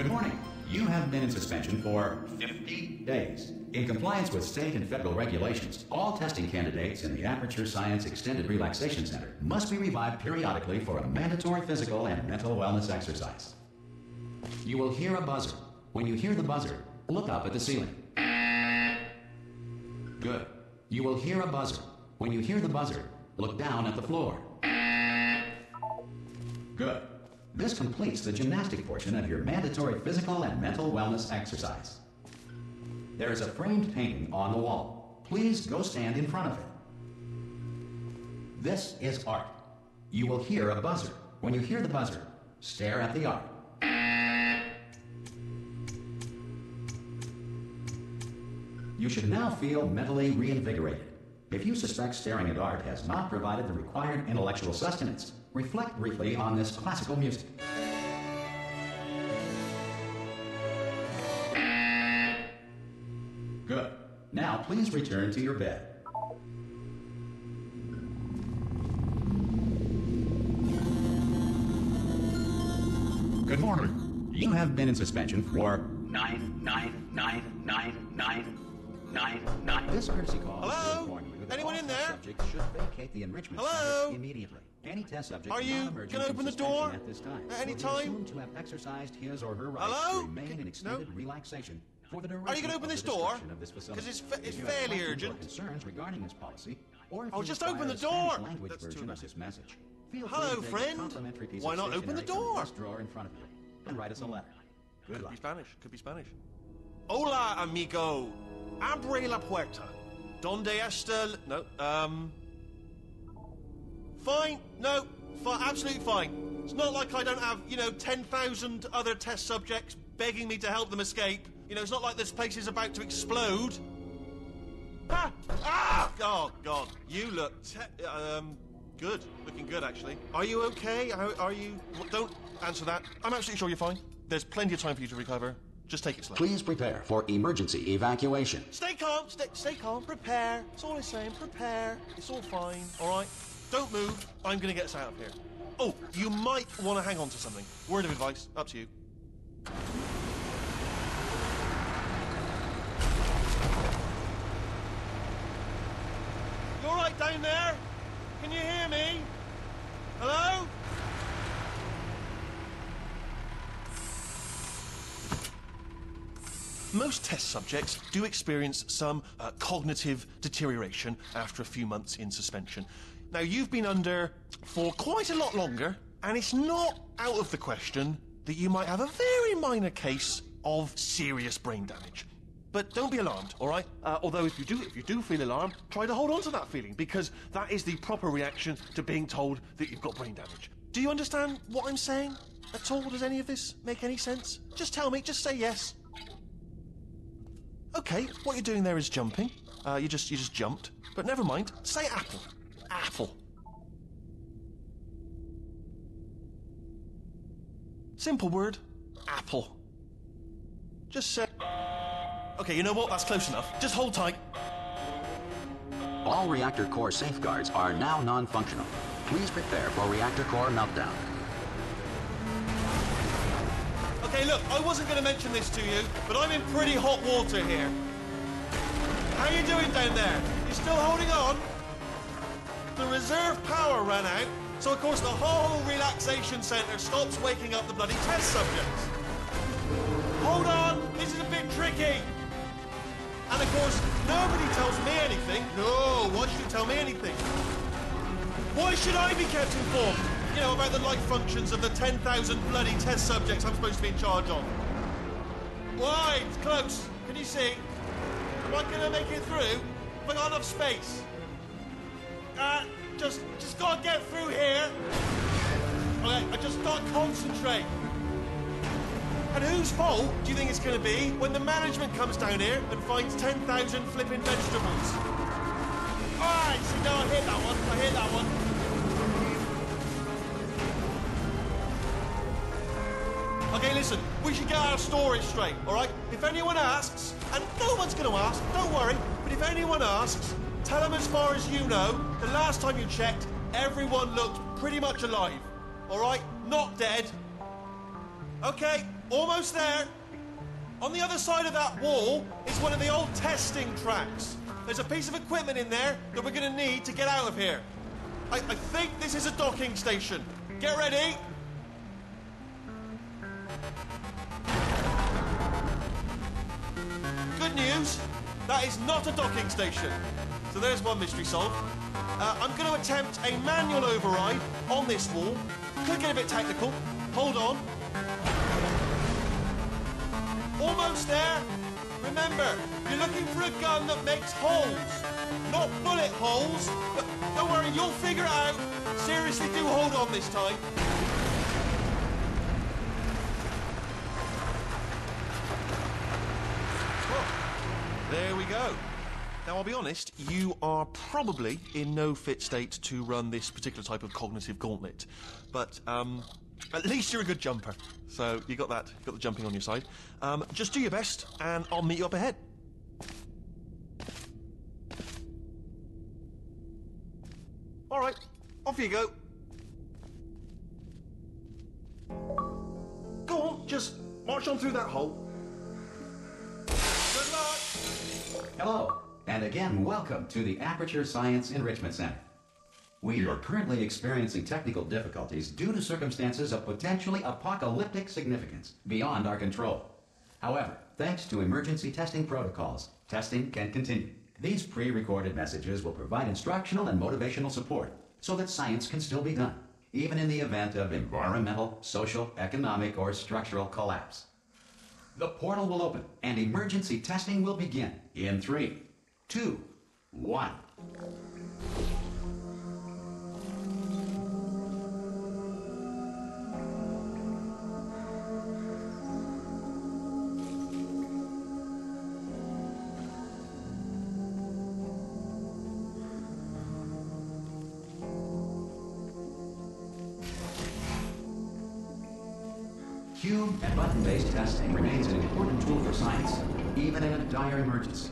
Good morning. You have been in suspension for 50 days. In compliance with state and federal regulations, all testing candidates in the Aperture Science Extended Relaxation Center must be revived periodically for a mandatory physical and mental wellness exercise. You will hear a buzzer. When you hear the buzzer, look up at the ceiling. Good. You will hear a buzzer. When you hear the buzzer, look down at the floor. Good. This completes the gymnastic portion of your mandatory physical and mental wellness exercise. There is a framed painting on the wall. Please go stand in front of it. This is art. You will hear a buzzer. When you hear the buzzer, stare at the art. You should now feel mentally reinvigorated. If you suspect staring at art has not provided the required intellectual sustenance, reflect briefly on this classical music. Good. Now please return to your bed. Good morning. You have been in suspension for 9999999. This courtesy call. Hello? Anyone in there? Subject should vacate the enrichment Hello? center immediately. Any test subject Are you gonna open the door at this time at any will be time? assumed to have exercised his or her right Hello? to remain in extended relaxation for the duration Are you going to open of this the door? destruction of this facility. Because it's If you have fairly questions or urgent. concerns regarding this policy, or if Oh, you just require open the a Spanish door. language That's too version of messy. this message, feel Hello, free to take a friend. complimentary piece Why of not open the stationery from door? desk drawer in front of you and write us a letter. Good luck. Could be Spanish. Could be Spanish. Hola, amigo. Abre la puerta. Donde está... No, Fine. No, absolutely fine. It's not like I don't have, 10,000 other test subjects begging me to help them escape. It's not like this place is about to explode. Ah! Ah! Oh, God. You look... good. Looking good, actually. Are you okay? Are you... Don't answer that. I'm absolutely sure you're fine. There's plenty of time for you to recover. Just take it slow. Please prepare for emergency evacuation. Stay calm. Stay calm. Prepare. That's all I'm saying. Prepare. It's all fine. All right? Don't move. I'm going to get us out of here. Oh, you might want to hang on to something. Word of advice. Up to you. You all right down there? Can you hear me? Hello? Most test subjects do experience some cognitive deterioration after a few months in suspension. Now, you've been under for quite a lot longer, and it's not out of the question that you might have a very minor case of serious brain damage. But don't be alarmed, all right? Although if you do feel alarmed, try to hold on to that feeling, because that is the proper reaction to being told that you've got brain damage. Do you understand what I'm saying at all? Does any of this make any sense? Just tell me, just say yes. Okay, what you're doing there is jumping. You just jumped. But never mind. Say apple. Apple. Simple word. Apple. Just say... Okay, you know what? That's close enough. Just hold tight. All reactor core safeguards are now non-functional. Please prepare for reactor core meltdown. Okay, look, I wasn't going to mention this to you, but I'm in pretty hot water here. How you doing down there? You still holding on? The reserve power ran out, so of course the whole relaxation centre stops waking up the bloody test subjects. Hold on, this is a bit tricky. And of course, nobody tells me anything. No, why should you tell me anything? Why should I be kept informed? About the life functions of the 10,000 bloody test subjects I'm supposed to be in charge of. Why? It's close. Can you see? Am I going to make it through? Have I got enough space? Just gotta get through here. Okay, I just gotta concentrate. And whose fault do you think it's going to be when the management comes down here and finds 10,000 flipping vegetables? Alright, see, no, I hit that one. Okay, listen, we should get our story straight, all right? If anyone asks, and no one's going to ask, don't worry, but if anyone asks, tell them as far as you know, the last time you checked, everyone looked pretty much alive, all right? Not dead. Okay, Almost there. On the other side of that wall is one of the old testing tracks. There's a piece of equipment in there that we're going to need to get out of here. I think this is a docking station. Get ready. Good news, that is not a docking station. So there's one mystery solved. I'm going to attempt a manual override on this wall. Could get a bit technical. Hold on. Almost there. Remember, you're looking for a gun that makes holes. Not bullet holes, but don't worry, you'll figure it out. Seriously, do hold on this time. Well, there we go. Now, I'll be honest, you are probably in no fit state to run this particular type of cognitive gauntlet. But, at least you're a good jumper. So, you got that, got the jumping on your side. Just do your best, and I'll meet you up ahead. All right, off you go. Go on, just march on through that hole. Good luck. Hello, and again, welcome to the Aperture Science Enrichment Center. We are currently experiencing technical difficulties due to circumstances of potentially apocalyptic significance beyond our control. However, thanks to emergency testing protocols, testing can continue. These pre-recorded messages will provide instructional and motivational support so that science can still be done, even in the event of environmental, social, economic, or structural collapse. The portal will open and emergency testing will begin in 3, 2, 1. Cube and button-based testing remains an important tool for science, even in a dire emergency.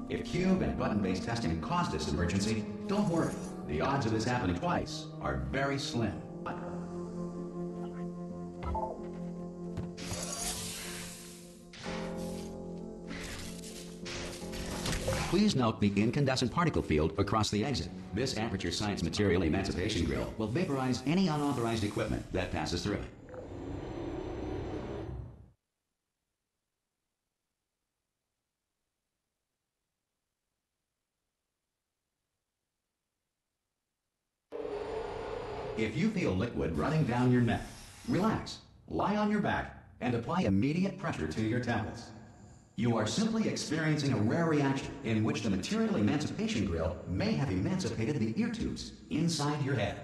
If cube and button-based testing caused this emergency, don't worry. The odds of this happening twice are very slim. Please note the incandescent particle field across the exit. This Aperture Science Material Emancipation Grill will vaporize any unauthorized equipment that passes through it. If you feel liquid running down your neck, relax, lie on your back, and apply immediate pressure to your temples. You are simply experiencing a rare reaction in which the Material Emancipation Grill may have emancipated the ear tubes inside your head.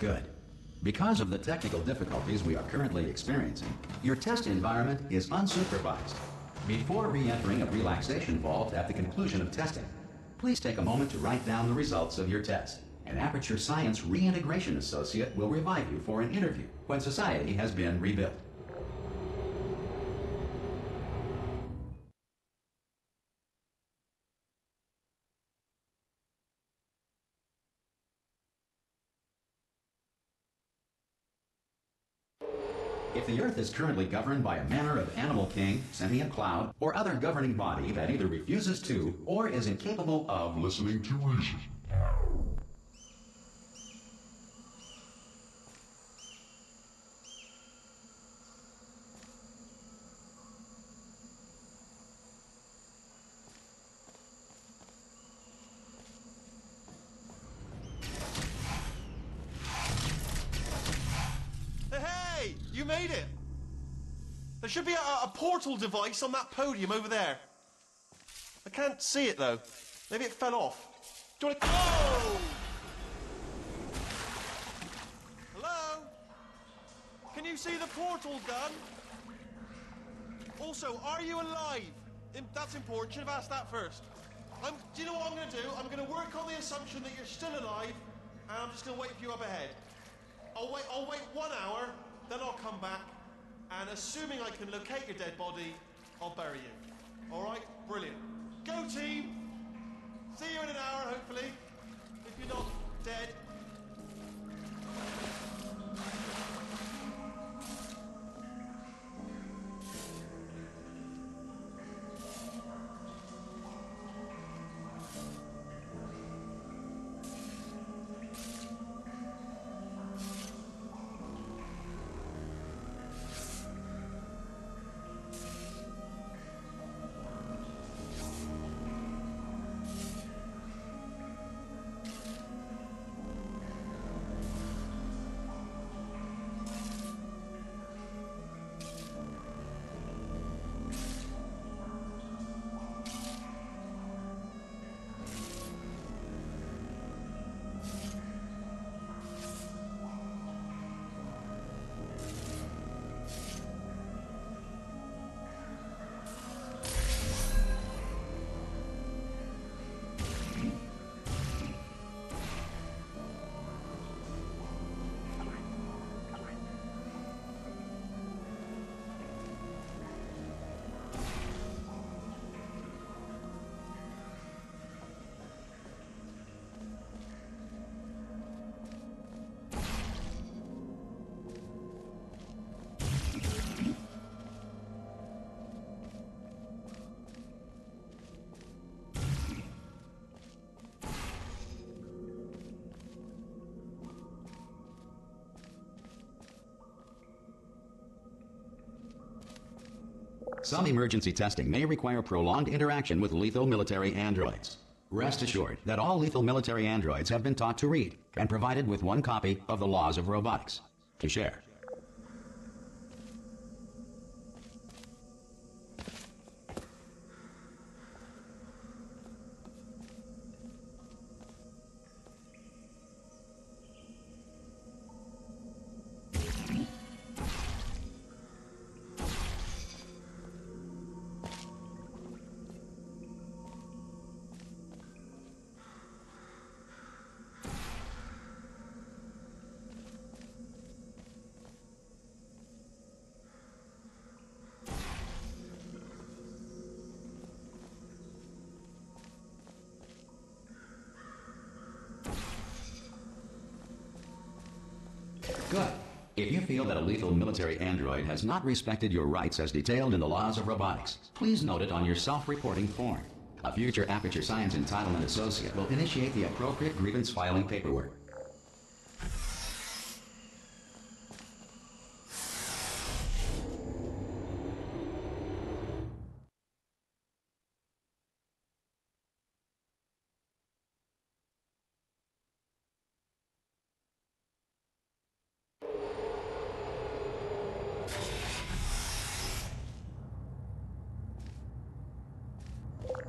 Good. Because of the technical difficulties we are currently experiencing, your test environment is unsupervised. Before re-entering a relaxation vault at the conclusion of testing, please take a moment to write down the results of your test. An Aperture Science Reintegration Associate will revive you for an interview when society has been rebuilt. If the Earth is currently governed by a manner of animal king, sentient cloud, or other governing body that either refuses to or is incapable of listening to reason. Hey, you made it! There should be a portal device on that podium over there. I can't see it though. Maybe it fell off. Do you want to... Oh! Hello? Can you see the portal gun? Also, are you alive? That's important. Should have asked that first. Do you know what I'm going to do? I'm going to work on the assumption that you're still alive, and I'm just going to wait for you up ahead. I'll wait 1 hour, then I'll come back, and assuming I can locate your dead body, I'll bury you. All right? Brilliant. Go, team! See you in an hour, hopefully, if you're not dead. Some emergency testing may require prolonged interaction with lethal military androids. Rest assured that all lethal military androids have been taught to read and provided with 1 copy of the Laws of Robotics to share. Good. If you feel that a lethal military android has not respected your rights as detailed in the Laws of Robotics, please note it on your self-reporting form. A future Aperture Science Entitlement Associate will initiate the appropriate grievance filing paperwork.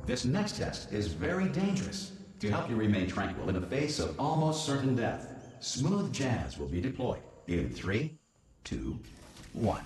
This next test is very dangerous. To help you remain tranquil in the face of almost certain death, Smooth jazz will be deployed in 3, 2, 1.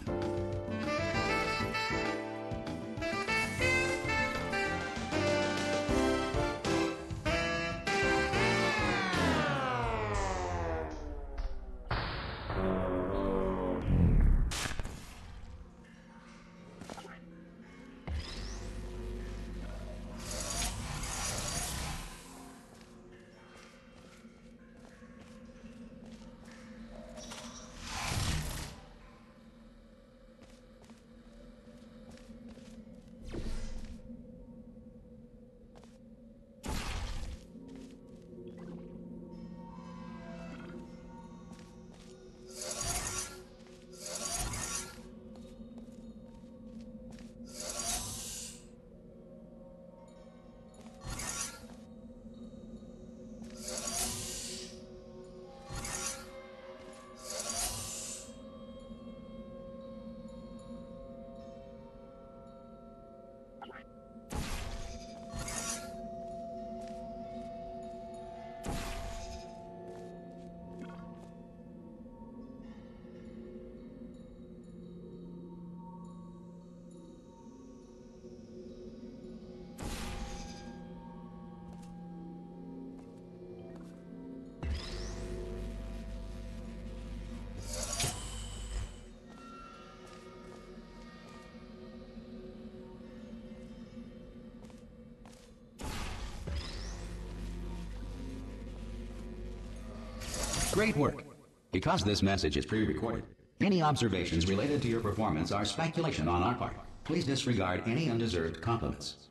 Great work. Because this message is pre-recorded, any observations related to your performance are speculation on our part. Please disregard any undeserved compliments.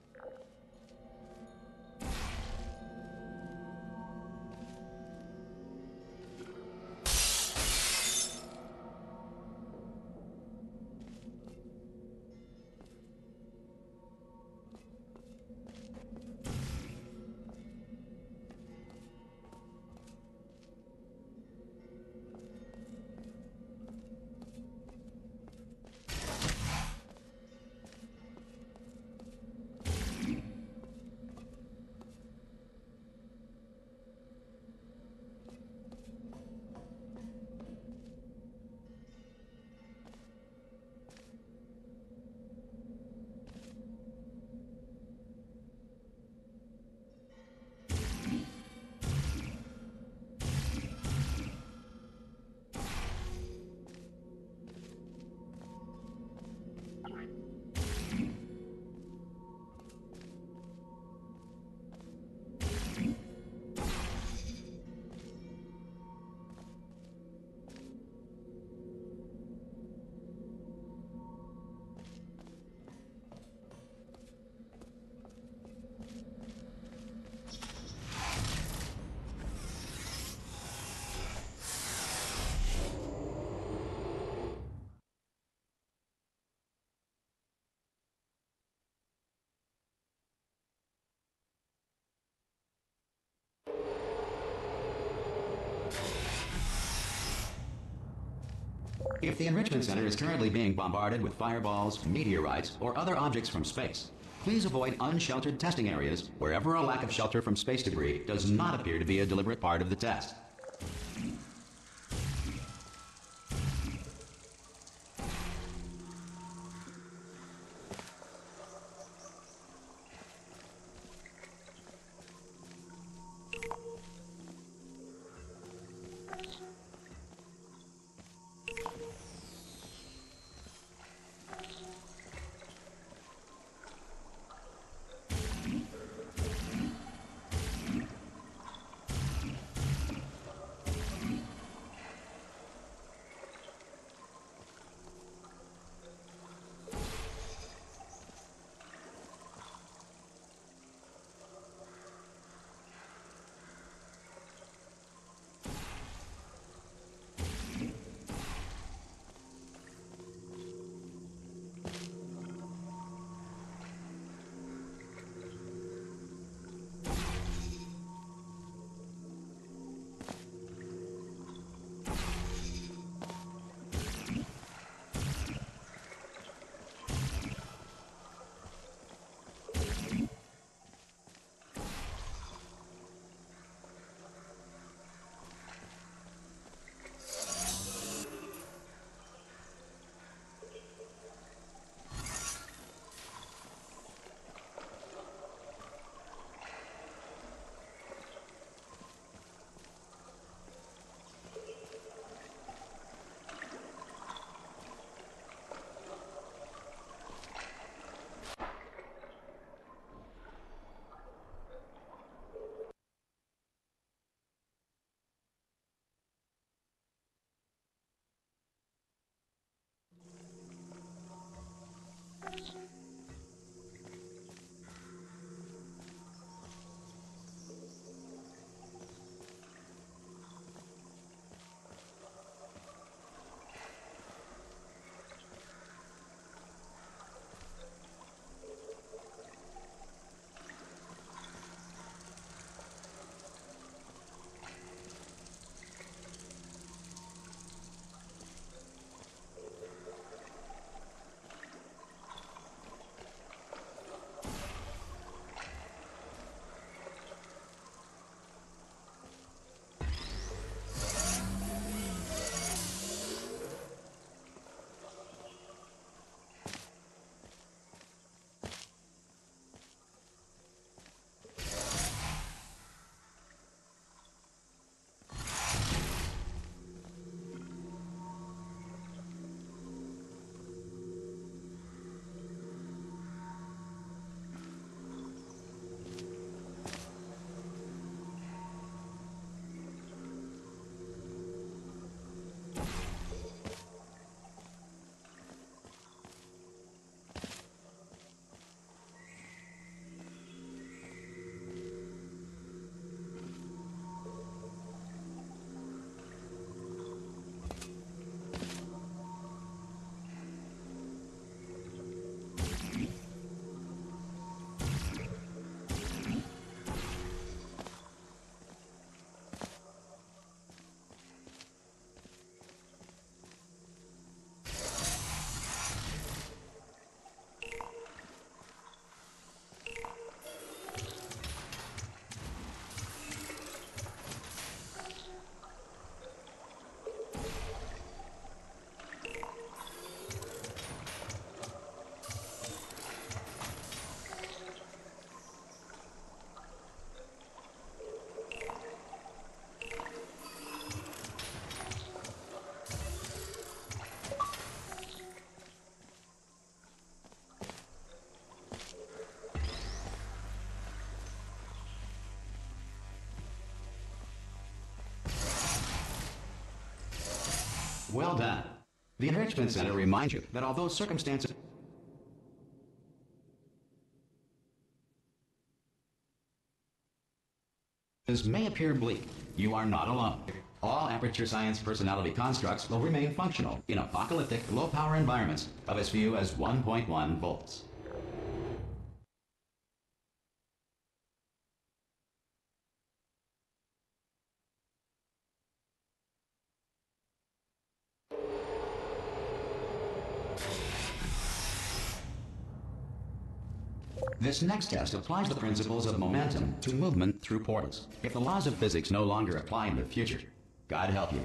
If the Enrichment Center is currently being bombarded with fireballs, meteorites, or other objects from space, please avoid unsheltered testing areas wherever a lack of shelter from space debris does not appear to be a deliberate part of the test. Well done. The Enrichment Center reminds you that although circumstances may appear bleak, you are not alone. All Aperture Science personality constructs will remain functional in apocalyptic, low-power environments of as few as 1.1 volts. This next test applies the principles of momentum to movement through portals. If the laws of physics no longer apply in the future, God help you.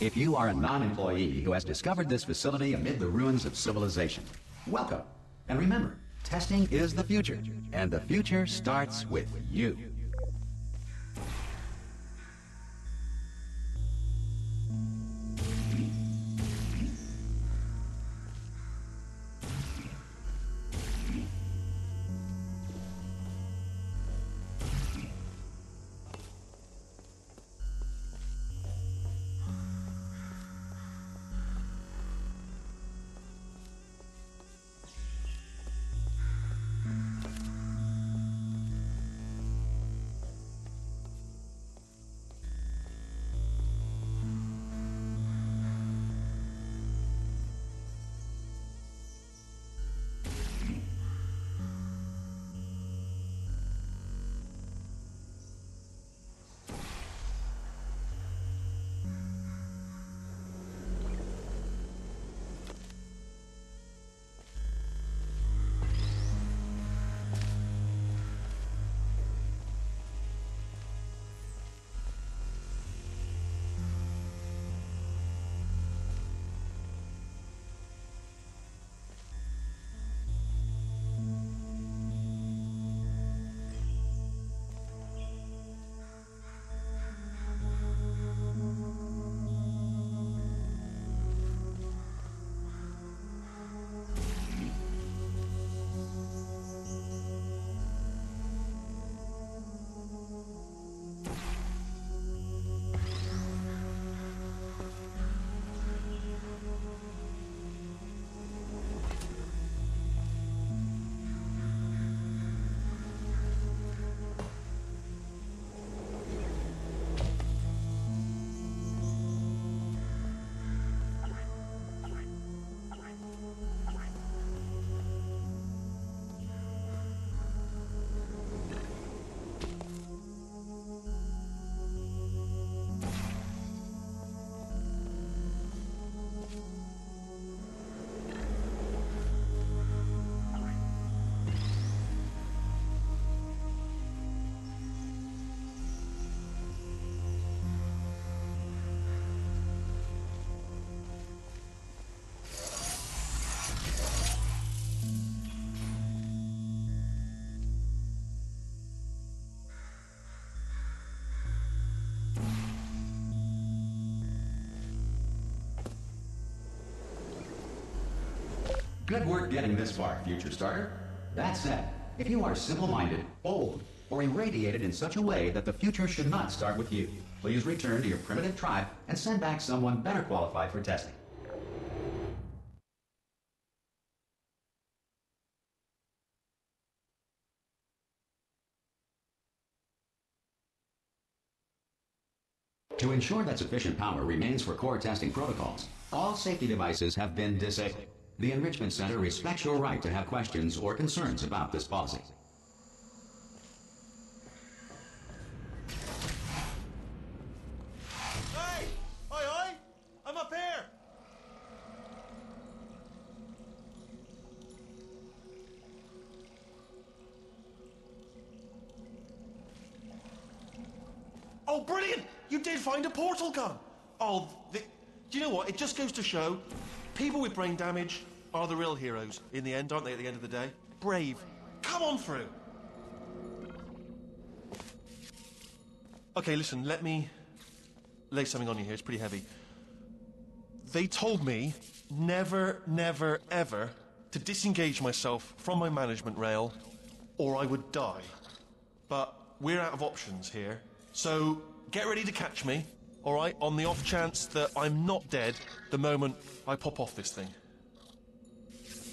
If you are a non-employee who has discovered this facility amid the ruins of civilization, welcome. And remember, testing is the future, and the future starts with you. Good work getting this far, future starter. That said, if you are simple-minded, bold, or irradiated in such a way that the future should not start with you, please return to your primitive tribe and send back someone better qualified for testing. To ensure that sufficient power remains for core testing protocols, all safety devices have been disabled. The Enrichment Center respects your right to have questions or concerns about this policy. Hey! Oi, oi! I'm up here! Oh, brilliant! You did find a portal gun! Oh, do you know what? It just goes to show, people with brain damage are the real heroes in the end, aren't they, at the end of the day? Brave. Come on through! Okay, listen, let me lay something on you here. It's pretty heavy. They told me never, never, ever to disengage myself from my management rail or I would die. But we're out of options here. So get ready to catch me, all right, on the off chance that I'm not dead the moment I pop off this thing.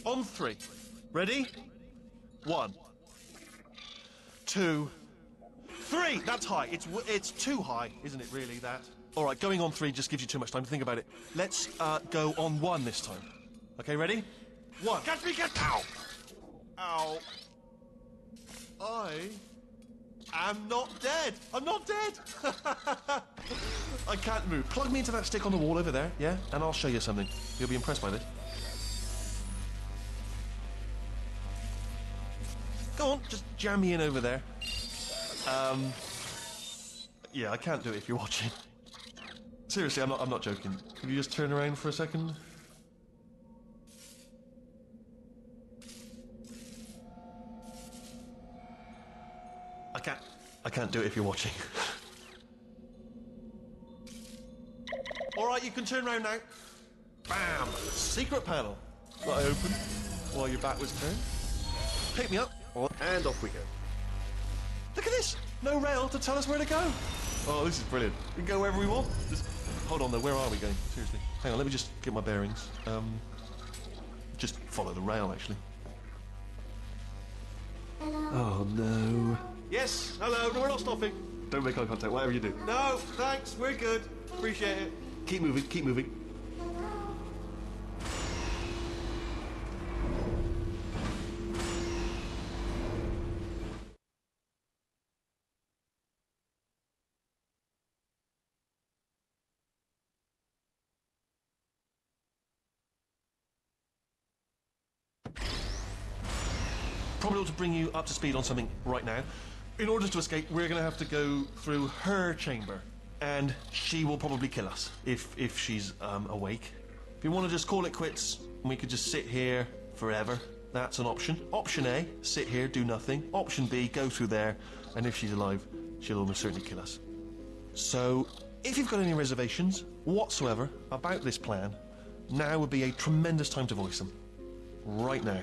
On 3. Ready? 1, 2, 3. That's high. It's too high, isn't it, really, that? All right, going on 3 just gives you too much time to think about it. Let's go on 1 this time. Okay, ready? 1. Catch me, catch... Ow! Ow. I'm not dead. I'm not dead. I can't move. Plug me into that stick on the wall over there, yeah? And I'll show you something. You'll be impressed by this. Go on, just jam me in over there. Yeah, I can't do it if you're watching. Seriously, I'm not joking. Could you just turn around for a second? I can't do it if you're watching. All right, you can turn around now. Bam! Secret panel. That I opened while your back was turned. Pick me up, and off we go. Look at this! No rail to tell us where to go. Oh, this is brilliant. We can go wherever we want. Just hold on though, where are we going? Seriously. Hang on, let me just get my bearings. Just follow the rail, actually. Oh no. Yes, hello, no, we're not stopping. Don't make eye contact, whatever you do. No, thanks, we're good. Appreciate it. Keep moving, keep moving. Probably ought to bring you up to speed on something right now. In order to escape, we're going to have to go through her chamber. And she will probably kill us, if she's awake. If you want to just call it quits, and we could just sit here forever, that's an option. Option A, sit here, do nothing. Option B, go through there, and if she's alive, she'll almost certainly kill us. So, if you've got any reservations whatsoever about this plan, now would be a tremendous time to voice them. Right now.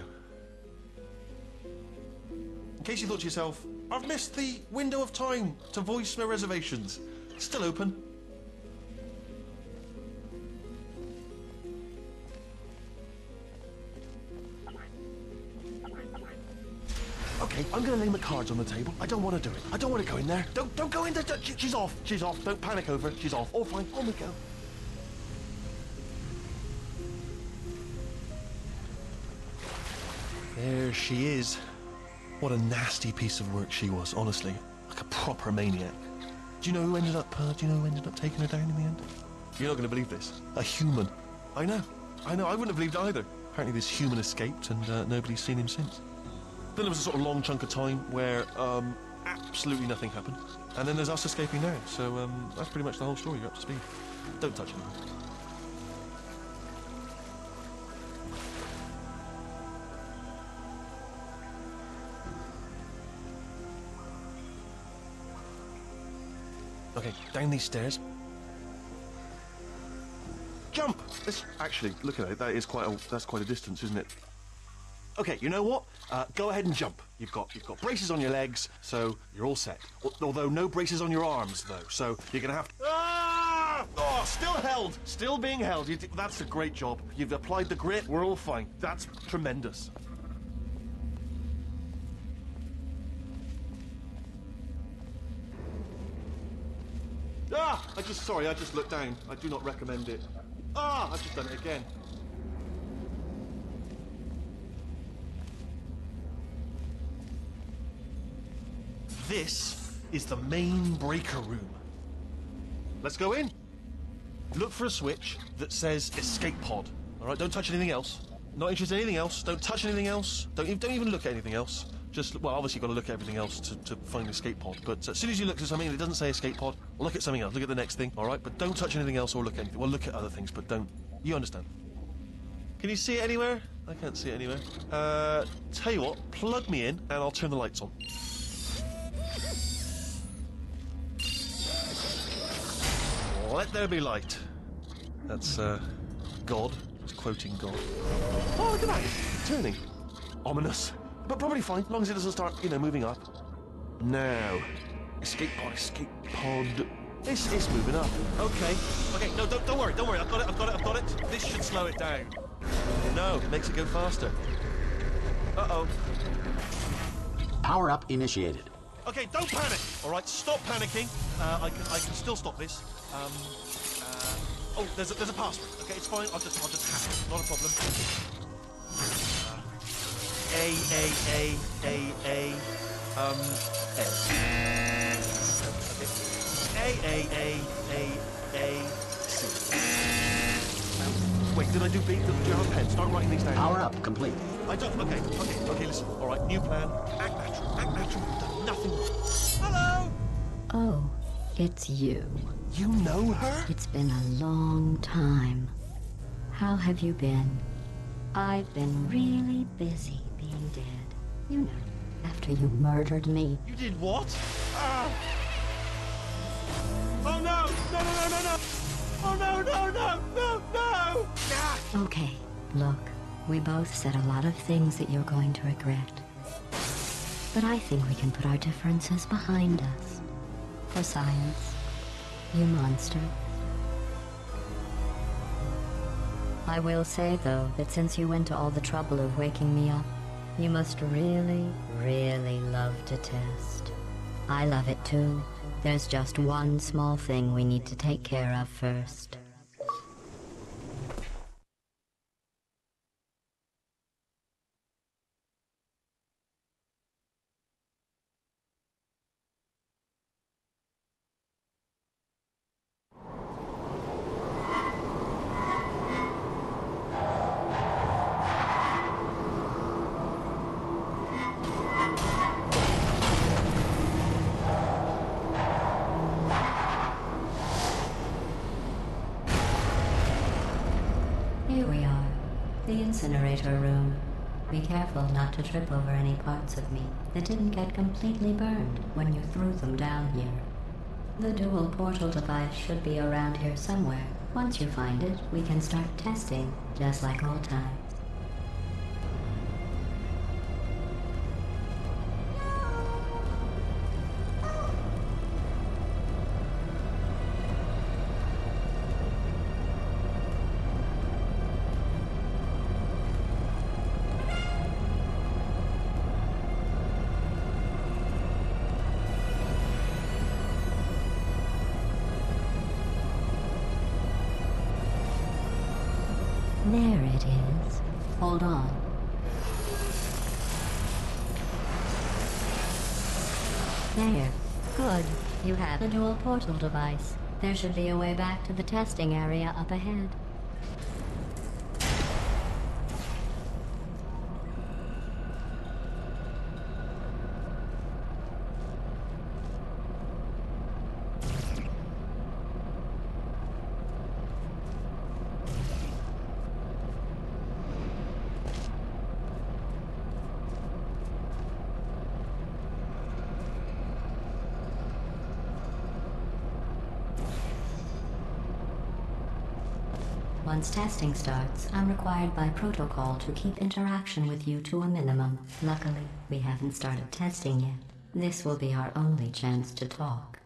In case you thought to yourself, I've missed the window of time to voice my reservations. Still open. Okay, I'm gonna lay my cards on the table. I don't want to do it. I don't want to go in there. Don't go in there. She's off. She's off. Don't panic over it. She's off. All fine. On we go. There she is. What a nasty piece of work she was, honestly. Like a proper maniac. Do you know who ended up taking her down in the end? You're not going to believe this. A human. I know. I wouldn't have believed it either. Apparently this human escaped and nobody's seen him since. Then there was a sort of long chunk of time where absolutely nothing happened. And then there's us escaping now. So that's pretty much the whole story. You're up to speed. Don't touch him. Okay, down these stairs. Jump! Actually, look at it. That's quite a distance, isn't it? Okay, you know what? Go ahead and jump. You've got braces on your legs, so you're all set. Although no braces on your arms, though. So you're gonna have to. Ah! Oh, still held. Still being held. That's a great job. You've applied the grit. We're all fine. That's tremendous. Ah! I just looked down. I do not recommend it. Ah! I've just done it again. This is the main breaker room. Let's go in. Look for a switch that says escape pod. All right, don't touch anything else. Not interested in anything else. Don't touch anything else. Don't even look at anything else. Just, well, obviously you've got to look at everything else to find the escape pod. But as soon as you look at something and it doesn't say escape pod, look at something else. Look at the next thing, all right? But don't touch anything else or look at anything. Well, look at other things, but don't. You understand? Can you see it anywhere? I can't see it anywhere. Tell you what, plug me in and I'll turn the lights on. Let there be light. That's, God. It's quoting God. Oh, look at that. It's turning. Ominous. But probably fine, as long as it doesn't start, moving up. Now. Escape pod, escape pod. It's moving up. Okay. Okay, no, don't worry. I've got it. This should slow it down. No, it makes it go faster. Uh-oh. Power up initiated. Okay, don't panic. All right, stop panicking. I can still stop this. Oh, there's a password. Okay, it's fine. I'll just hack it. Not a problem. A. C. Wait, did I do B? Do you have a pen? Start writing these down. Power up complete. I don't. Okay. Listen. All right, new plan. Act natural. You've done nothing. Hello. Oh, it's you. You know her? It's been a long time. How have you been? I've been really busy being dead. You know, after you murdered me. You did what? Ah! Oh no! No! Oh no! Ah! Okay, look, we both said a lot of things that you're going to regret. But I think we can put our differences behind us. For science. You monster. I will say, though, that since you went to all the trouble of waking me up, you must really, really love to test. I love it too. There's just one small thing we need to take care of first. Here we are, the incinerator room. Be careful not to trip over any parts of me that didn't get completely burned when you threw them down here. The dual portal device should be around here somewhere. Once you find it, we can start testing, just like old times. There it is. Hold on. There. Good. You have the dual portal device. There should be a way back to the testing area up ahead. Once testing starts, I'm required by protocol to keep interaction with you to a minimum. Luckily, we haven't started testing yet. This will be our only chance to talk.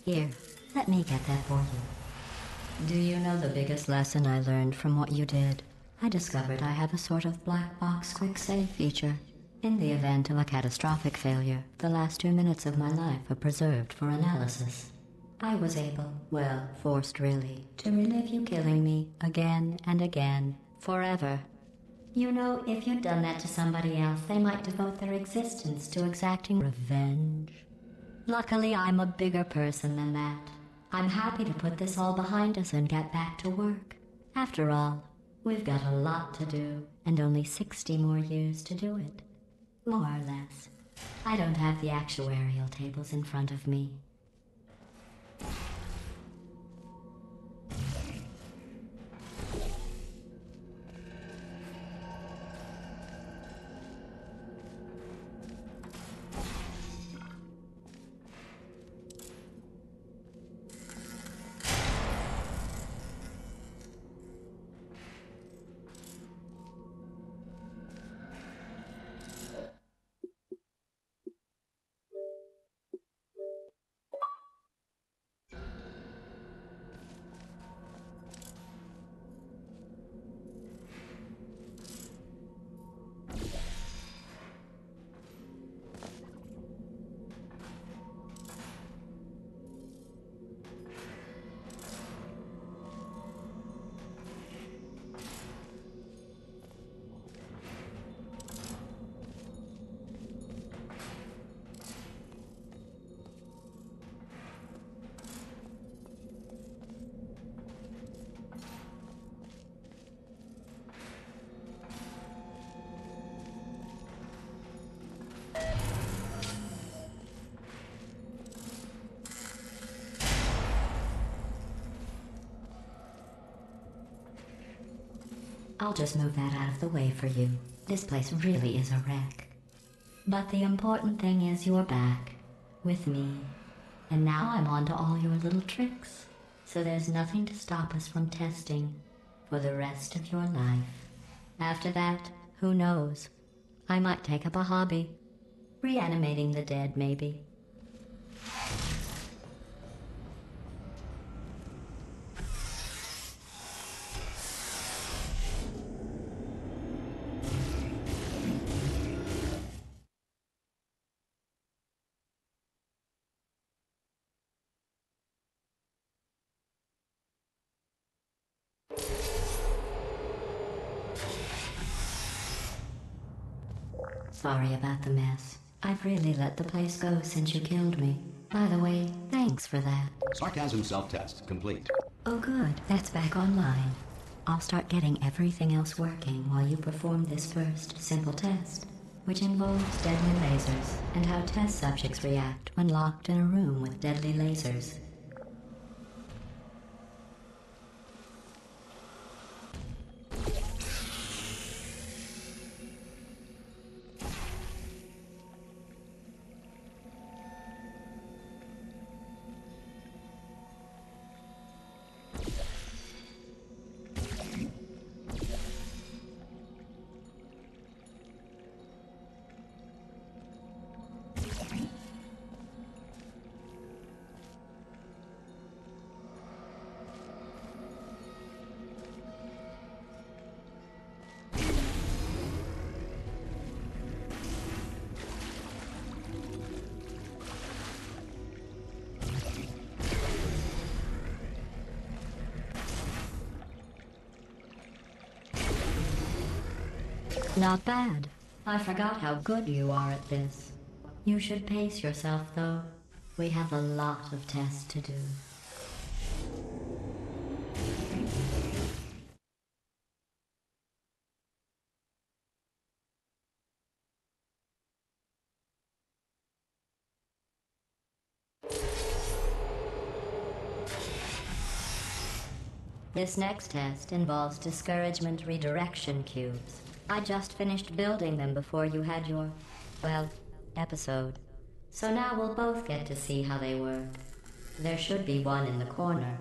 Here, let me get that for you. Do you know the biggest lesson I learned from what you did? I discovered I have a sort of black box quick save feature. In the event of a catastrophic failure, the last 2 minutes of my life are preserved for analysis. I was able, well, forced really, to relive you killing me again and again, forever. You know, if you'd done that to somebody else, they might devote their existence to exacting revenge. Luckily, I'm a bigger person than that. I'm happy to put this all behind us and get back to work. After all, we've got a lot to do, and only 60 more years to do it. More or less. I don't have the actuarial tables in front of me. I'll just move that out of the way for you. This place really is a wreck. But the important thing is you're back. With me. And now I'm on to all your little tricks. So there's nothing to stop us from testing for the rest of your life. After that, who knows? I might take up a hobby. Reanimating the dead, maybe. Sorry about the mess. I've really let the place go since you killed me. By the way, thanks for that. Sarcasm self-test complete. Oh good, that's back online. I'll start getting everything else working while you perform this first simple test, which involves deadly lasers and how test subjects react when locked in a room with deadly lasers. Not bad. I forgot how good you are at this. You should pace yourself, though. We have a lot of tests to do. This next test involves discouragement redirection cubes. I just finished building them before you had your, well, episode. So now we'll both get to see how they work. There should be one in the corner.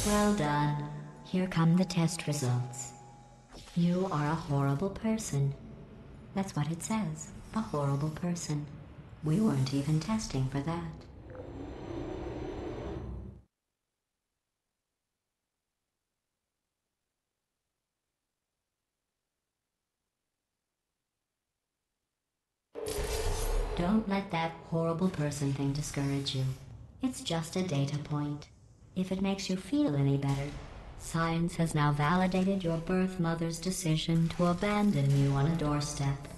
Well done. Here come the test results. You are a horrible person. That's what it says. A horrible person. We weren't even testing for that. Don't let that horrible person thing discourage you. It's just a data point. If it makes you feel any better, science has now validated your birth mother's decision to abandon you on a doorstep.